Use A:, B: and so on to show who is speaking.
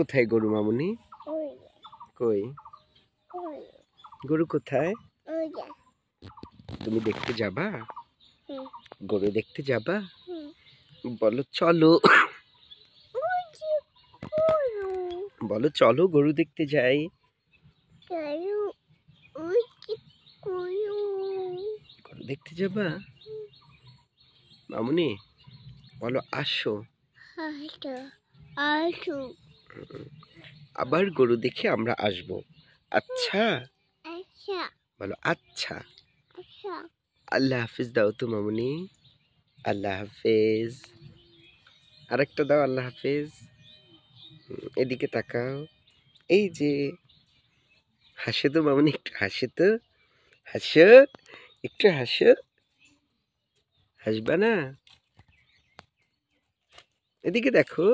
A: কোথায় গরু মামুনি? কই গরু কোথায়? তুমি দেখতে যাবা? গরু দেখতে যাবা? বলো চলো। বলো চলো গরু দেখতে যাই। গরু দেখতে যাবা মামুনি? বলো আসো। আবার গরু দেখে আমরা আসবো। আচ্ছা বলো আচ্ছা। আল্লাহ হাফিজ দাও তো মামুনি। আল্লাহ হাফিজ। আরেকটা দাও আল্লাহ হাফিজ। এদিকে তাকাও। এই যে হাসে তো মামুনি, একটু হাসে তো। হাসো, একটু হাসো। হাসবা না? এদিকে দেখো।